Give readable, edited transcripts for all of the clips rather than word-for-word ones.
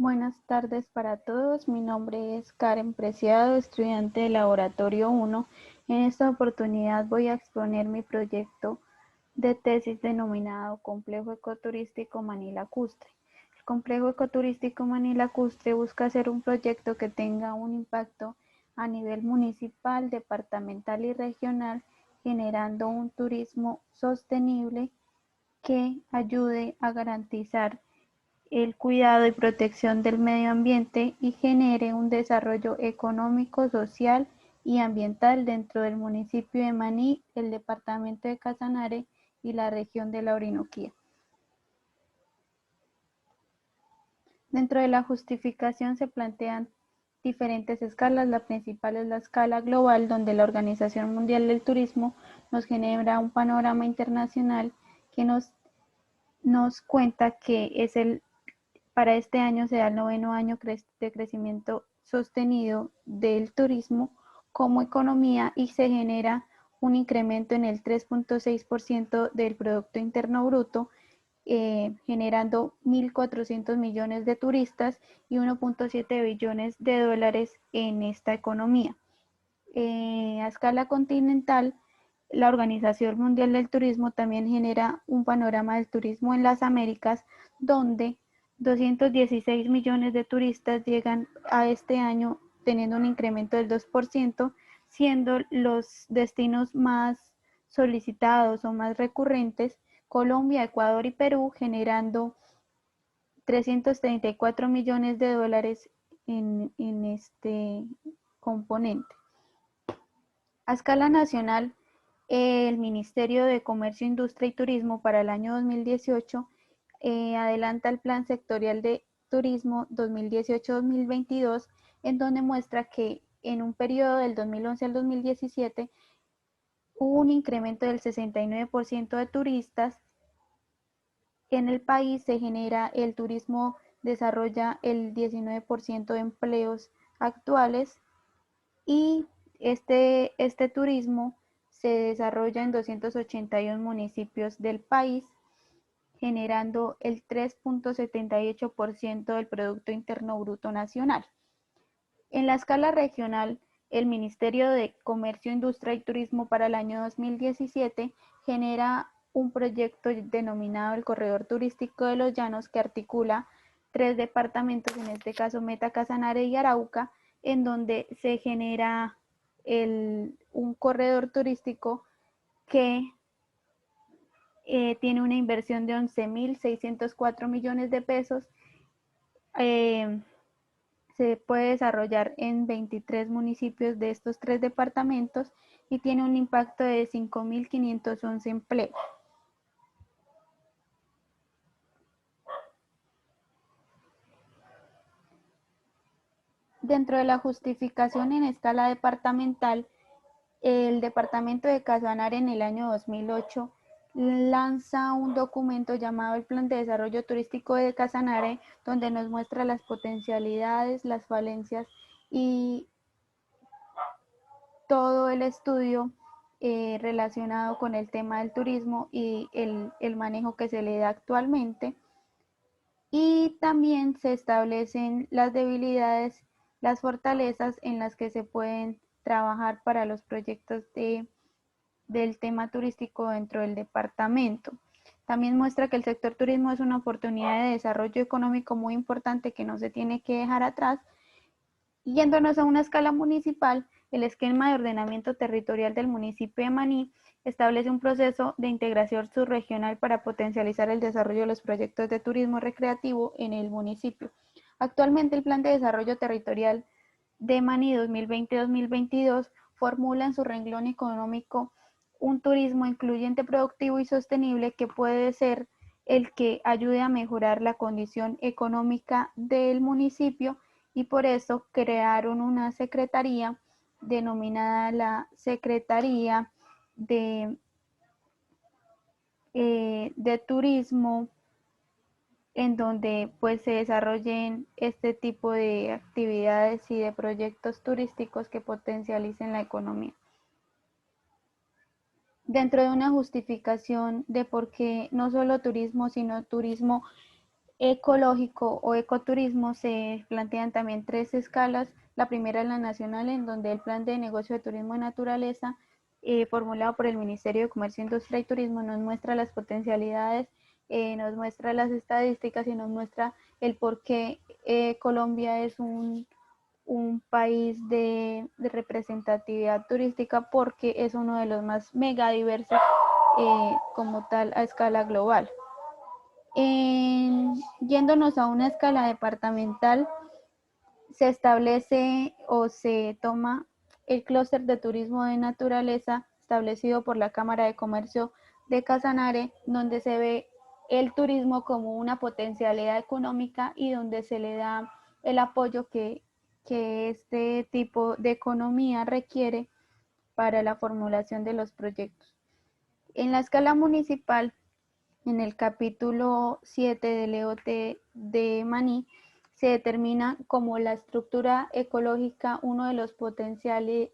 Buenas tardes para todos. Mi nombre es Karen Preciado, estudiante del Laboratorio 1. En esta oportunidad voy a exponer mi proyecto de tesis denominado Complejo Ecoturístico Maní Lacustre. El Complejo Ecoturístico Maní Lacustre busca hacer un proyecto que tenga un impacto a nivel municipal, departamental y regional, generando un turismo sostenible que ayude a garantizar el cuidado y protección del medio ambiente y genere un desarrollo económico, social y ambiental dentro del municipio de Maní, el departamento de Casanare y la región de la Orinoquía. Dentro de la justificación se plantean diferentes escalas. La principal es la escala global, donde la Organización Mundial del Turismo nos genera un panorama internacional que nos cuenta que para este año se da el noveno año de crecimiento sostenido del turismo como economía y se genera un incremento en el 3.6% del Producto Interno Bruto, generando 1.400 millones de turistas y 1.7 billones de dólares en esta economía. A escala continental, la Organización Mundial del Turismo también genera un panorama del turismo en las Américas, donde 216 millones de turistas llegan a este año teniendo un incremento del 2%, siendo los destinos más solicitados o más recurrentes Colombia, Ecuador y Perú, generando 334 millones de dólares en este componente. A escala nacional, el Ministerio de Comercio, Industria y Turismo para el año 2018 adelanta el Plan Sectorial de Turismo 2018-2022, en donde muestra que en un periodo del 2011 al 2017 hubo un incremento del 69% de turistas. En el país se genera el turismo, desarrolla el 19% de empleos actuales y este turismo se desarrolla en 281 municipios del país, generando el 3.78% del Producto Interno Bruto Nacional. En la escala regional, el Ministerio de Comercio, Industria y Turismo para el año 2017 genera un proyecto denominado el Corredor Turístico de los Llanos, que articula tres departamentos, en este caso Meta, Casanare y Arauca, en donde se genera un corredor turístico que tiene una inversión de 11.604 millones de pesos. Se puede desarrollar en 23 municipios de estos tres departamentos y tiene un impacto de 5.511 empleos. Dentro de la justificación en escala departamental, el departamento de Casanare en el año 2008 lanza un documento llamado el Plan de Desarrollo Turístico de Casanare, donde nos muestra las potencialidades, las falencias y todo el estudio relacionado con el tema del turismo y el manejo que se le da actualmente. Y también se establecen las debilidades, las fortalezas en las que se pueden trabajar para los proyectos del tema turístico dentro del departamento. También muestra que el sector turismo es una oportunidad de desarrollo económico muy importante que no se tiene que dejar atrás. Yéndonos a una escala municipal, el esquema de ordenamiento territorial del municipio de Maní establece un proceso de integración subregional para potencializar el desarrollo de los proyectos de turismo recreativo en el municipio. Actualmente, el Plan de Desarrollo Territorial de Maní 2020-2022 formula en su renglón económico un turismo incluyente, productivo y sostenible que puede ser el que ayude a mejorar la condición económica del municipio, y por eso crearon una secretaría denominada la Secretaría de Turismo, en donde pues se desarrollen este tipo de actividades y de proyectos turísticos que potencialicen la economía. Dentro de una justificación de por qué no solo turismo, sino turismo ecológico o ecoturismo se plantean también tres escalas. La primera es la nacional, en donde el plan de negocio de turismo de naturaleza, formulado por el Ministerio de Comercio, Industria y Turismo, nos muestra las potencialidades, nos muestra las estadísticas y nos muestra el por qué Colombia es un país de representatividad turística, porque es uno de los más megadiversos como tal a escala global. Yéndonos a una escala departamental, se establece o se toma el clúster de turismo de naturaleza establecido por la Cámara de Comercio de Casanare, donde se ve el turismo como una potencialidad económica y donde se le da el apoyo que este tipo de economía requiere para la formulación de los proyectos. En la escala municipal, en el capítulo 7 del EOT de Maní, se determina como la estructura ecológica uno de los potenciales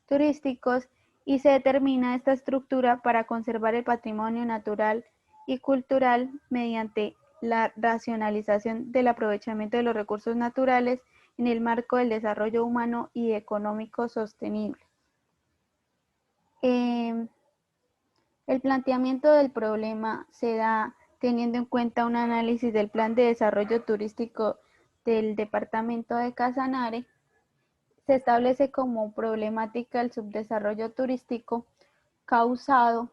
turísticos, y se determina esta estructura para conservar el patrimonio natural y cultural mediante la racionalización del aprovechamiento de los recursos naturales en el marco del desarrollo humano y económico sostenible. El planteamiento del problema se da teniendo en cuenta un análisis del plan de desarrollo turístico del departamento de Casanare. Se establece como problemática el subdesarrollo turístico causado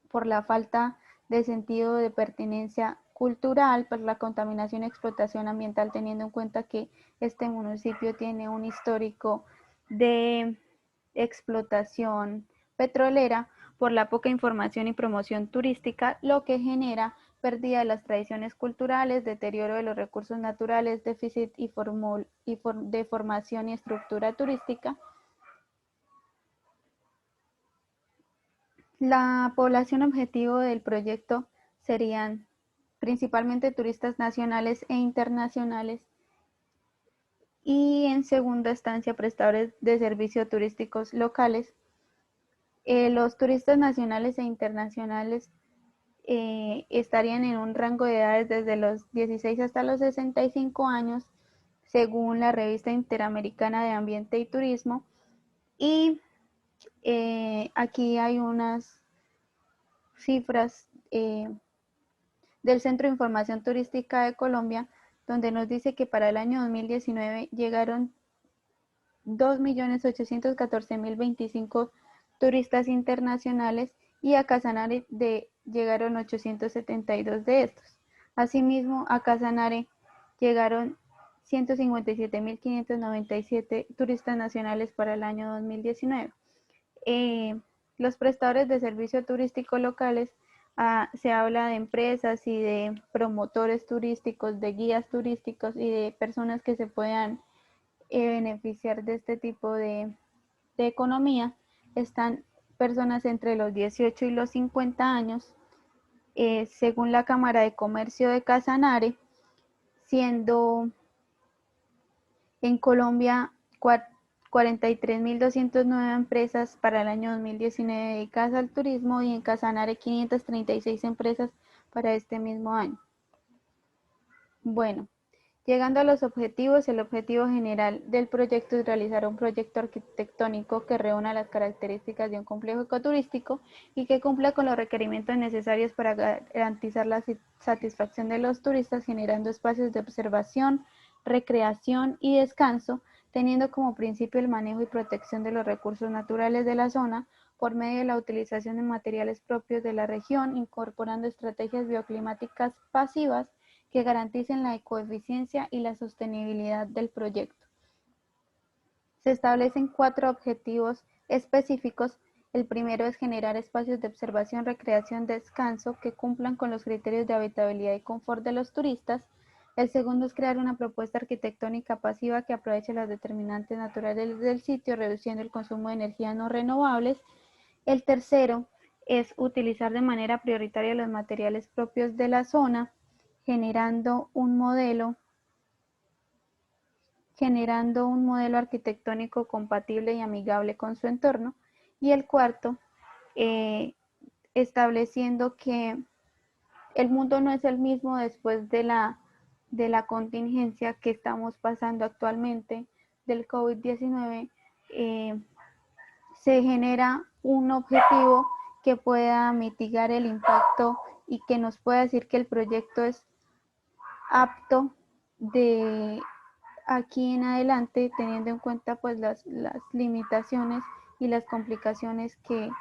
por la falta de sentido de pertinencia cultural, por la contaminación y explotación ambiental, teniendo en cuenta que este municipio tiene un histórico de explotación petrolera, por la poca información y promoción turística, lo que genera pérdida de las tradiciones culturales, deterioro de los recursos naturales, déficit de formación y estructura turística. La población objetivo del proyecto serían principalmente turistas nacionales e internacionales, y en segunda instancia prestadores de servicios turísticos locales. Los turistas nacionales e internacionales estarían en un rango de edades desde los 16 hasta los 65 años, según la revista Interamericana de Ambiente y Turismo. Y aquí hay unas cifras del Centro de Información Turística de Colombia, donde nos dice que para el año 2019 llegaron 2.814.025 turistas internacionales, y a Casanare llegaron 872 de estos. Asimismo, a Casanare llegaron 157.597 turistas nacionales para el año 2019. Los prestadores de servicio turístico locales, se habla de empresas y de promotores turísticos, de guías turísticos y de personas que se puedan beneficiar de este tipo de economía. Están personas entre los 18 y los 50 años, según la Cámara de Comercio de Casanare, siendo en Colombia 43.209 empresas para el año 2019 dedicadas al turismo, y en Casanare 536 empresas para este mismo año. Bueno, llegando a los objetivos, el objetivo general del proyecto es realizar un proyecto arquitectónico que reúna las características de un complejo ecoturístico y que cumpla con los requerimientos necesarios para garantizar la satisfacción de los turistas, generando espacios de observación, recreación y descanso, teniendo como principio el manejo y protección de los recursos naturales de la zona por medio de la utilización de materiales propios de la región, incorporando estrategias bioclimáticas pasivas que garanticen la ecoeficiencia y la sostenibilidad del proyecto. Se establecen 4 objetivos específicos. El primero es generar espacios de observación, recreación, descanso que cumplan con los criterios de habitabilidad y confort de los turistas. El segundo es crear una propuesta arquitectónica pasiva que aproveche las determinantes naturales del sitio, reduciendo el consumo de energías no renovables. El tercero es utilizar de manera prioritaria los materiales propios de la zona, generando un modelo arquitectónico compatible y amigable con su entorno. Y el cuarto, estableciendo que el mundo no es el mismo después de la contingencia que estamos pasando actualmente del COVID-19. Se genera un objetivo que pueda mitigar el impacto y que nos pueda decir que el proyecto es apto de aquí en adelante, teniendo en cuenta pues las limitaciones y las complicaciones que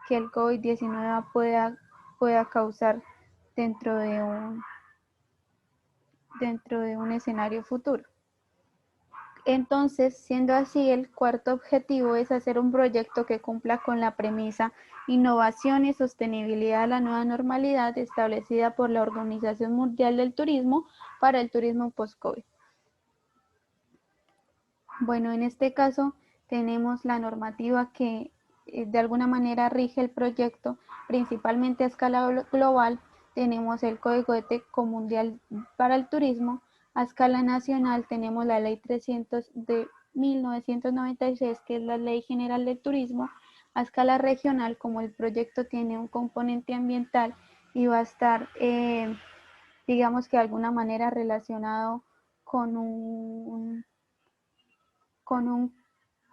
el COVID-19 pueda causar dentro dentro de un escenario futuro. Entonces, siendo así, el cuarto objetivo es hacer un proyecto que cumpla con la premisa innovación y sostenibilidad de la nueva normalidad establecida por la Organización Mundial del Turismo para el turismo post-COVID. Bueno, en este caso tenemos la normativa que de alguna manera rige el proyecto, principalmente a escala global. Tenemos el Código Ético Mundial para el Turismo. A escala nacional tenemos la Ley 300 de 1996, que es la Ley General del Turismo. A escala regional, como el proyecto tiene un componente ambiental y va a estar, digamos que de alguna manera relacionado con con un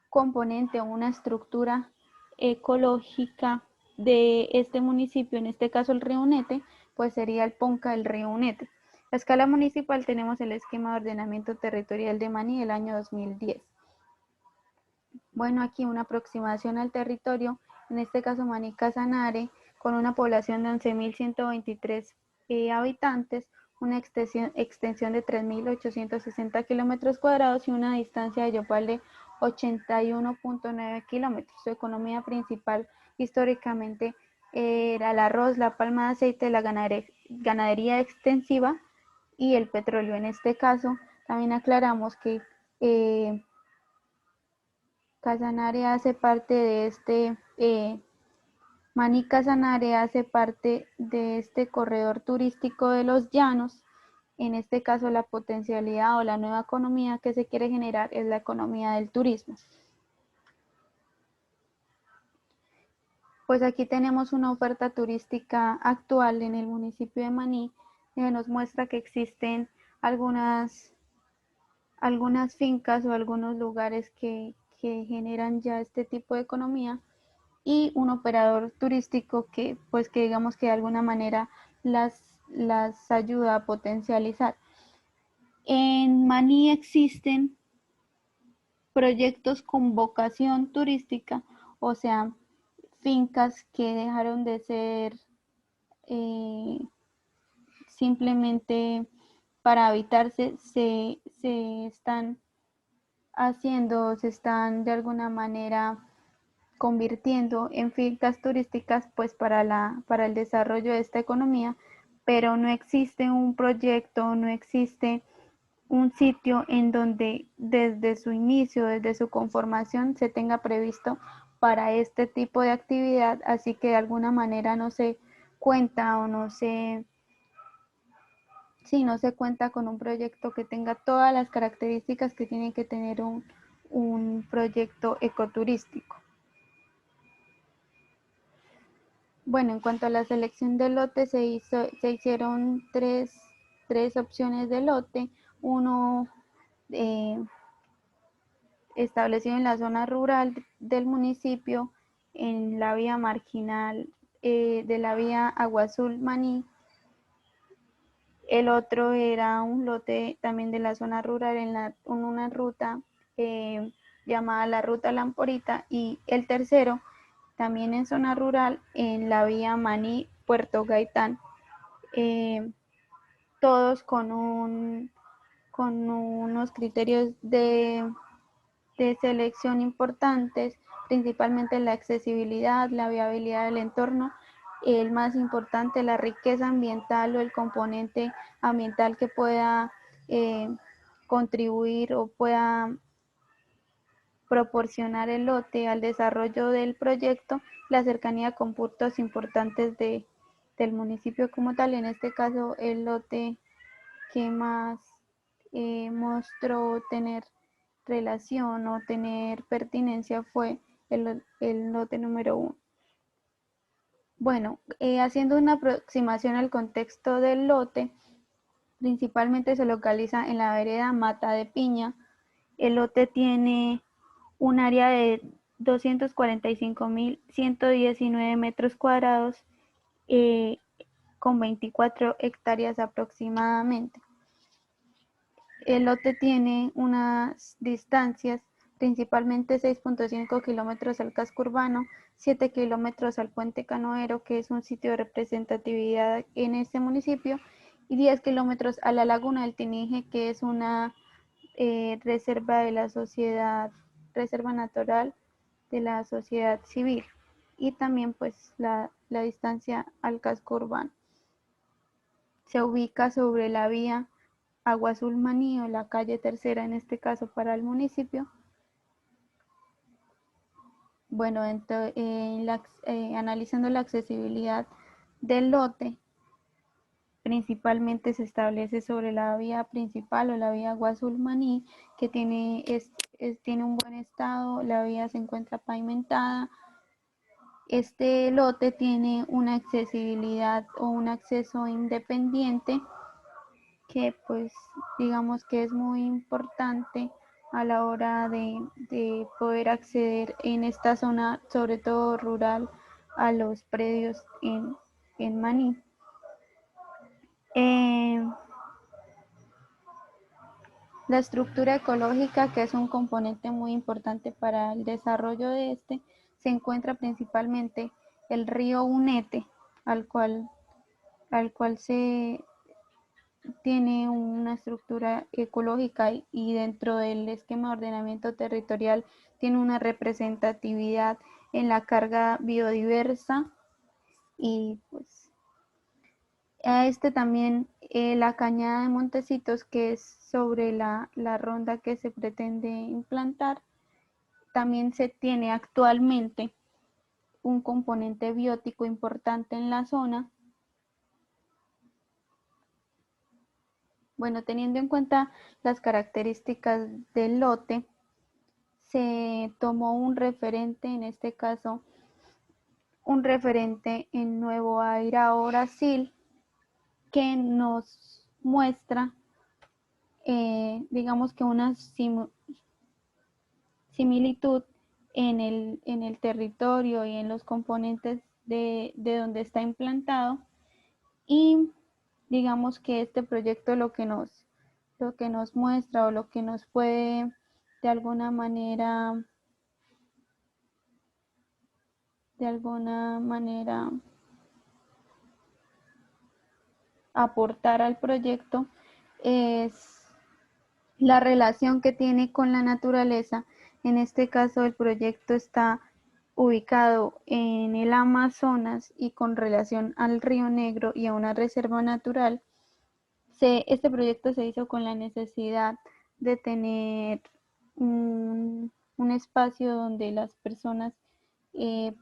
componente o una estructura ecológica de este municipio, en este caso el río Unete, pues sería el Ponca del río Unete. A escala municipal tenemos el esquema de ordenamiento territorial de Maní del año 2010. Bueno, aquí una aproximación al territorio, en este caso Maní Casanare, con una población de 11.123 habitantes, una extensión de 3.860 kilómetros cuadrados y una distancia de Yopal de 81.9 kilómetros. Su economía principal históricamente era el arroz, la palma de aceite, la ganadería extensiva y el petróleo. En este caso, también aclaramos que Casanare hace parte de Maní Casanare hace parte de este corredor turístico de los llanos. En este caso, la potencialidad o la nueva economía que se quiere generar es la economía del turismo. Pues aquí tenemos una oferta turística actual en el municipio de Maní, que nos muestra que existen algunas fincas o algunos lugares que generan ya este tipo de economía y un operador turístico que pues que digamos que de alguna manera las ayuda a potencializar. En Maní existen proyectos con vocación turística, o sea, fincas que dejaron de ser eh, simplemente para habitarse, se están haciendo, se están de alguna manera convirtiendo en fincas turísticas pues para el desarrollo de esta economía, pero no existe un proyecto, no existe un sitio en donde desde su inicio, desde su conformación, se tenga previsto para este tipo de actividad, así que de alguna manera no se cuenta o no se, sí, no se cuenta con un proyecto que tenga todas las características que tiene que tener un proyecto ecoturístico. Bueno, en cuanto a la selección de lote, se hicieron tres opciones de lote. Uno eh, establecido en la zona rural del municipio, en la vía marginal de la vía Agua Azul Maní. El otro era un lote también de la zona rural en una ruta eh, llamada la Ruta Lamporita. Y el tercero, también en zona rural, en la vía Maní Puerto Gaitán. Eh, Todos con unos criterios de selección importantes, principalmente la accesibilidad, la viabilidad del entorno, el más importante, la riqueza ambiental o el componente ambiental que pueda contribuir o pueda proporcionar el lote al desarrollo del proyecto, la cercanía con puntos importantes del municipio como tal. En este caso, el lote que más mostró tener relación o tener pertinencia fue el lote número 1. Bueno, haciendo una aproximación al contexto del lote, principalmente se localiza en la vereda Mata de Piña. El lote tiene un área de 245.119 metros cuadrados, eh, con 24 hectáreas aproximadamente. El lote tiene unas distancias, principalmente 6.5 kilómetros al casco urbano, 7 kilómetros al puente Canoero, que es un sitio de representatividad en este municipio, y 10 kilómetros a la laguna del Tinige, que es una reserva de la sociedad, reserva natural de la sociedad civil, y también pues la distancia al casco urbano. Se ubica sobre la vía Agua Azul Maní, o la calle Tercera en este caso para el municipio. Bueno, analizando la accesibilidad del lote, principalmente se establece sobre la vía principal o la vía Agua Azul Maní, que tiene un buen estado, la vía se encuentra pavimentada. Este lote tiene una accesibilidad o un acceso independiente, que pues digamos que es muy importante a la hora de poder acceder en esta zona, sobre todo rural, a los predios en Maní. Eh, la estructura ecológica, que es un componente muy importante para el desarrollo de este, se encuentra principalmente el río Unete, al cual se tiene una estructura ecológica, y dentro del esquema de ordenamiento territorial tiene una representatividad en la carga biodiversa. Y pues a este también la cañada de Montecitos, que es sobre la ronda que se pretende implantar, también se tiene actualmente un componente biótico importante en la zona. Bueno, teniendo en cuenta las características del lote, se tomó un referente, en este caso un referente en Nuevo Airao, Brasil, que nos muestra, digamos que una similitud en el territorio y en los componentes de donde está implantado. Y digamos que este proyecto lo que nos muestra, o lo que nos puede de alguna manera, de alguna manera aportar al proyecto, es la relación que tiene con la naturaleza. En este caso, el proyecto está ubicado en el Amazonas y con relación al Río Negro y a una reserva natural. Este proyecto se hizo con la necesidad de tener un espacio donde las personas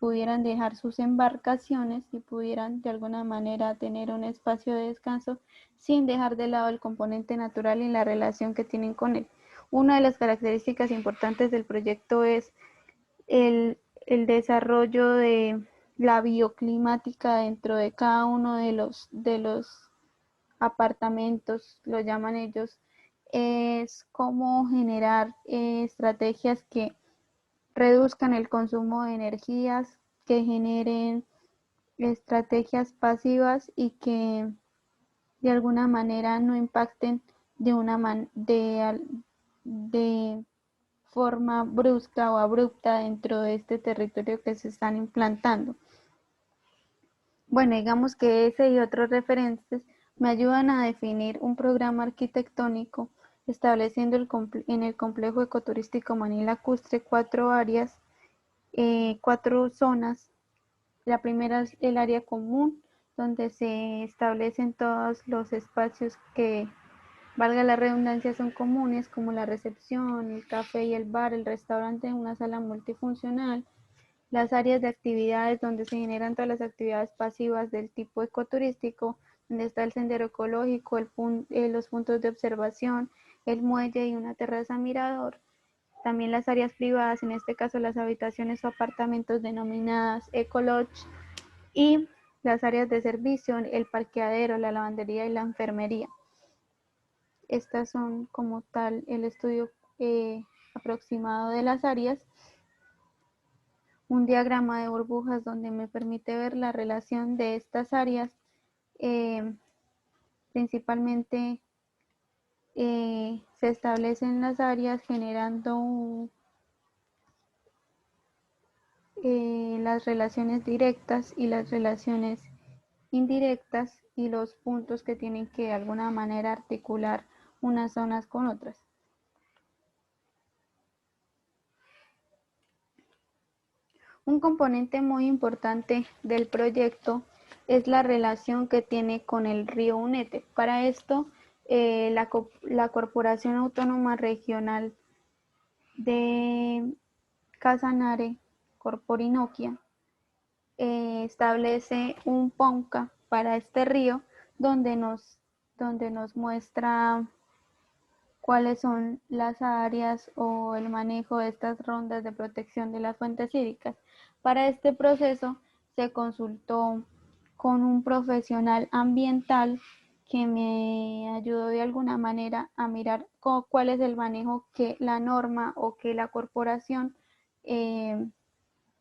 pudieran dejar sus embarcaciones y pudieran de alguna manera tener un espacio de descanso, sin dejar de lado el componente natural y la relación que tienen con él. Una de las características importantes del proyecto es el desarrollo de la bioclimática dentro de cada uno de los apartamentos, lo llaman ellos. Es cómo generar estrategias que reduzcan el consumo de energías, que generen estrategias pasivas y que de alguna manera no impacten de forma brusca o abrupta dentro de este territorio que se están implantando. Bueno, digamos que ese y otros referentes me ayudan a definir un programa arquitectónico, estableciendo en el complejo ecoturístico Maní Lacustre 4 áreas, 4 zonas. La primera es el área común, donde se establecen todos los espacios que, valga la redundancia, son comunes, como la recepción, el café y el bar, el restaurante, una sala multifuncional. Las áreas de actividades, donde se generan todas las actividades pasivas del tipo ecoturístico, donde está el sendero ecológico, los puntos de observación, el muelle y una terraza mirador. También las áreas privadas, en este caso las habitaciones o apartamentos denominadas ecolodge, y las áreas de servicio, el parqueadero, la lavandería y la enfermería. Estas son como tal el estudio aproximado de las áreas. Un diagrama de burbujas donde me permite ver la relación de estas áreas, principalmente se establecen las áreas generando las relaciones directas y las relaciones indirectas y los puntos que tienen que de alguna manera articular unas zonas con otras. Un componente muy importante del proyecto es la relación que tiene con el río Unete. Para esto, la Corporación Autónoma Regional de Casanare, Corporinoquia, establece un PONCA para este río donde nos muestra cuáles son las áreas o el manejo de estas rondas de protección de las fuentes hídricas. Para este proceso se consultó con un profesional ambiental que me ayudó de alguna manera a mirar cuál es el manejo que la norma o que la corporación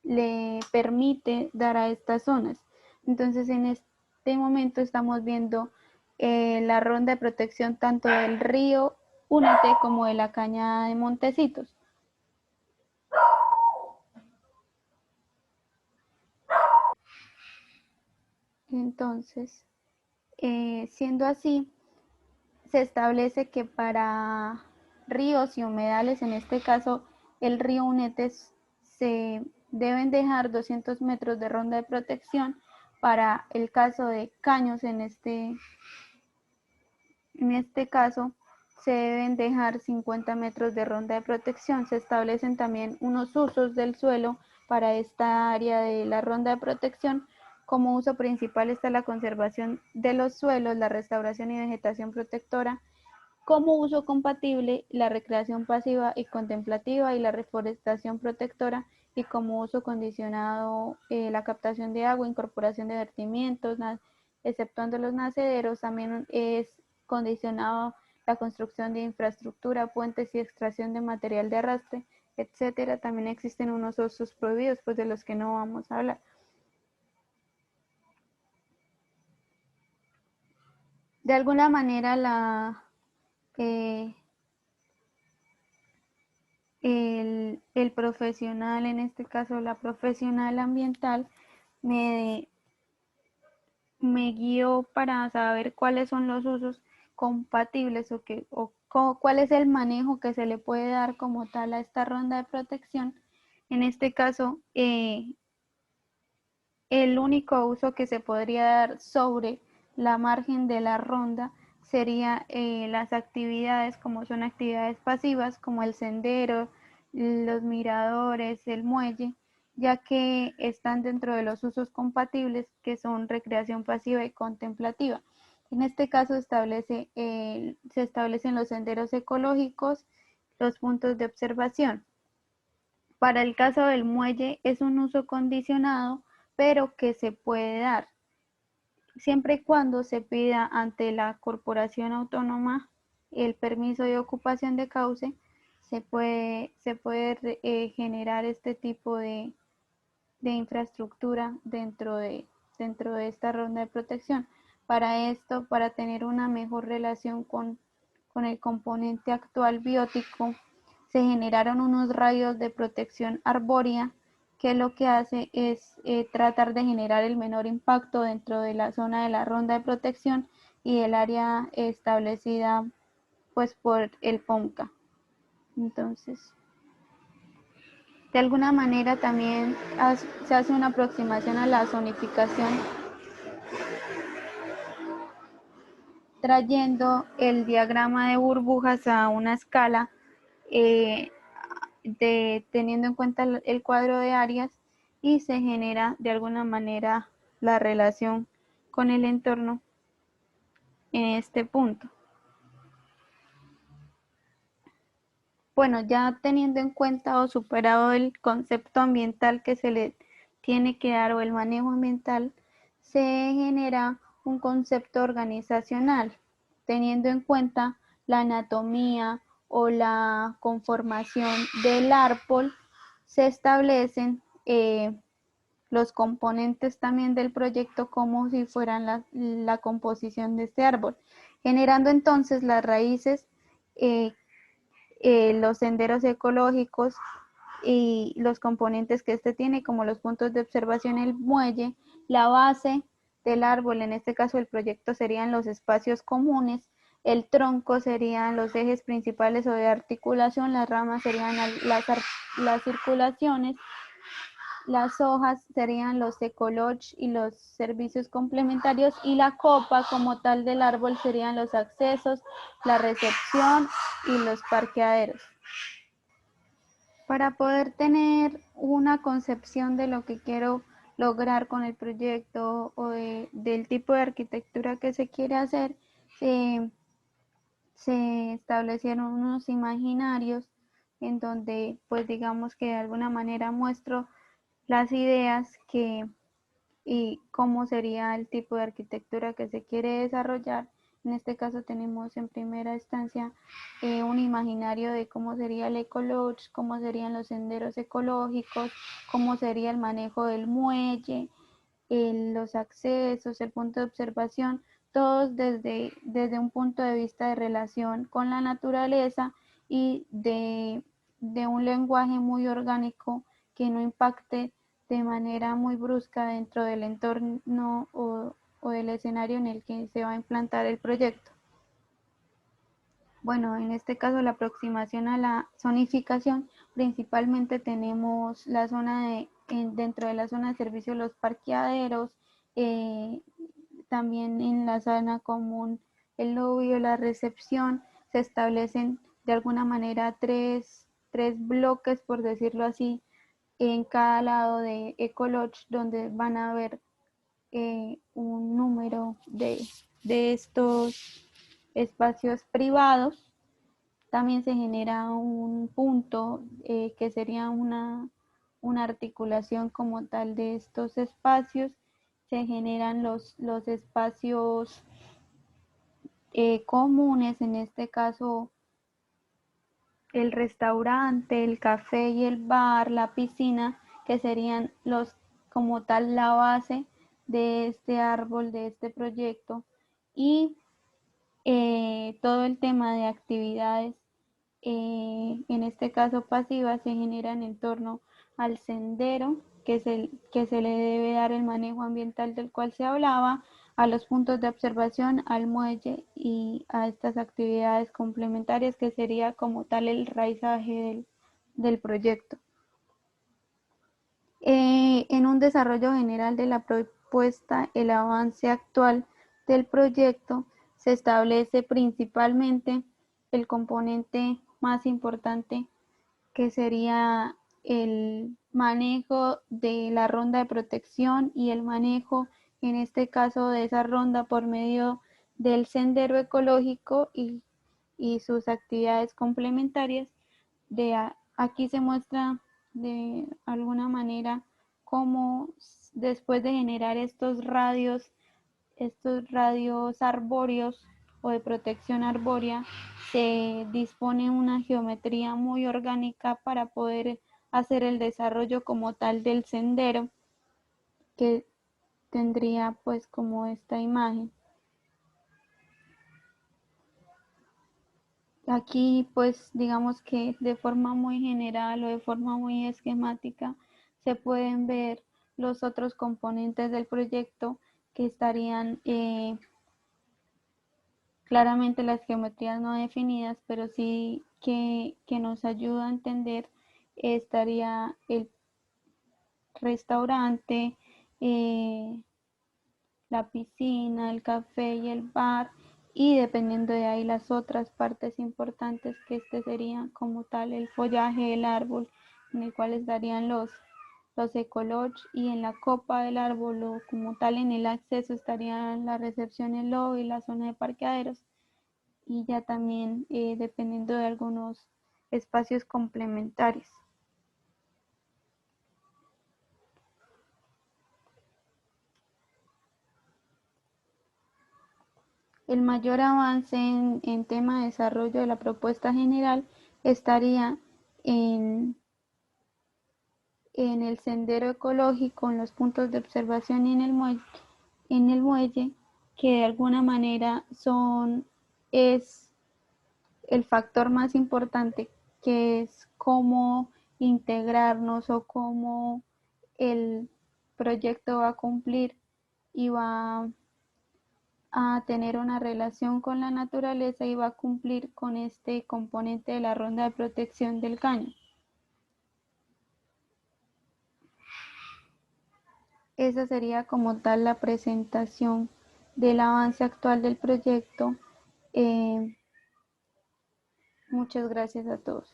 le permite dar a estas zonas. Entonces, en este momento estamos viendo la ronda de protección tanto del río Únete como de la cañada de Montecitos. Entonces, siendo así, se establece que para ríos y humedales, en este caso el río Unete, se deben dejar 200 metros de ronda de protección. Para el caso de caños, en este caso, se deben dejar 50 metros de ronda de protección. Se establecen también unos usos del suelo para esta área de la ronda de protección. Como uso principal está la conservación de los suelos, la restauración y vegetación protectora. Como uso compatible, la recreación pasiva y contemplativa y la reforestación protectora. Y como uso condicionado, la captación de agua, incorporación de vertimientos, exceptuando los nacederos. También es condicionado la construcción de infraestructura, puentes y extracción de material de arrastre, etcétera. También existen unos usos prohibidos, pues de los que no vamos a hablar. De alguna manera el profesional, en este caso la profesional ambiental, me guió para saber cuáles son los usos compatibles o cuál es el manejo que se le puede dar como tal a esta ronda de protección. En este caso, el único uso que se podría dar sobre la margen de la ronda sería las actividades, como son actividades pasivas como el sendero, los miradores, el muelle, ya que están dentro de los usos compatibles, que son recreación pasiva y contemplativa. En este caso se establecen los senderos ecológicos, los puntos de observación. Para el caso del muelle es un uso condicionado, pero que se puede dar siempre y cuando se pida ante la corporación autónoma el permiso de ocupación de cauce. Se puede generar este tipo de infraestructura dentro de esta ronda de protección. Para esto, para tener una mejor relación con el componente actual biótico, se generaron unos radios de protección arbórea que lo que hace es tratar de generar el menor impacto dentro de la zona de la ronda de protección y el área establecida pues por el PONCA. Entonces, de alguna manera también se hace una aproximación a la zonificación trayendo el diagrama de burbujas a una escala, eh, teniendo en cuenta el cuadro de áreas, y se genera de alguna manera la relación con el entorno en este punto. Bueno, ya teniendo en cuenta o superado el concepto ambiental que se le tiene que dar o el manejo ambiental, se genera un concepto organizacional, teniendo en cuenta la anatomía o la conformación del árbol. Se establecen los componentes también del proyecto como si fueran la composición de este árbol, generando entonces las raíces, eh, los senderos ecológicos y los componentes que este tiene, como los puntos de observación, el muelle, la base del árbol, en este caso el proyecto serían los espacios comunes, el tronco serían los ejes principales o de articulación, las ramas serían las circulaciones, las hojas serían los ecolodge y los servicios complementarios, y la copa como tal del árbol serían los accesos, la recepción y los parqueaderos. Para poder tener una concepción de lo que quiero lograr con el proyecto o del tipo de arquitectura que se quiere hacer, se establecieron unos imaginarios en donde, pues digamos que de alguna manera muestro las ideas y cómo sería el tipo de arquitectura que se quiere desarrollar. En este caso tenemos en primera instancia un imaginario de cómo sería el ecolodge, cómo serían los senderos ecológicos, cómo sería el manejo del muelle, los accesos, el punto de observación, todos desde un punto de vista de relación con la naturaleza y de un lenguaje muy orgánico que no impacte de manera muy brusca dentro del entorno o del escenario en el que se va a implantar el proyecto. Bueno, en este caso la aproximación a la zonificación, principalmente tenemos la zona dentro de la zona de servicio los parqueaderos, eh, también en la zona común el lobby o la recepción. Se establecen de alguna manera tres bloques, por decirlo así, en cada lado de Ecolodge, donde van a haber un número de estos espacios privados. También se genera un punto que sería una articulación como tal de estos espacios. Se generan los espacios comunes, en este caso el restaurante, el café y el bar, la piscina, que serían los como tal la base de este árbol, de este proyecto, y todo el tema de actividades, en este caso pasivas, se generan en torno al sendero que se le debe dar el manejo ambiental del cual se hablaba, a los puntos de observación, al muelle y a estas actividades complementarias que sería como tal el raizaje del proyecto. En un desarrollo general de la propuesta, el avance actual del proyecto se establece principalmente el componente más importante, que sería el manejo de la ronda de protección y el manejo, en este caso, de esa ronda por medio del sendero ecológico y sus actividades complementarias. Aquí se muestra de alguna manera cómo después de generar estos radios arbóreos o de protección arbórea, se dispone una geometría muy orgánica para poder hacer el desarrollo como tal del sendero, que tendría pues como esta imagen. Aquí pues digamos que de forma muy general o de forma muy esquemática se pueden ver los otros componentes del proyecto que estarían claramente las geometrías no definidas, pero sí que nos ayuda a entender. Estaría el restaurante, la piscina, el café y el bar, y dependiendo de ahí las otras partes importantes, que este sería como tal el follaje del árbol, en el cual estarían los ecolodge, y en la copa del árbol o como tal en el acceso estarían la recepción, el lobby y la zona de parqueaderos, y ya también dependiendo de algunos espacios complementarios. El mayor avance en tema de desarrollo de la propuesta general estaría en, en el sendero ecológico, en los puntos de observación y en el muelle, que de alguna manera es el factor más importante, que es cómo integrarnos o cómo el proyecto va a cumplir y va a tener una relación con la naturaleza y va a cumplir con este componente de la ronda de protección del caño. Esa sería como tal la presentación del avance actual del proyecto. Muchas gracias a todos.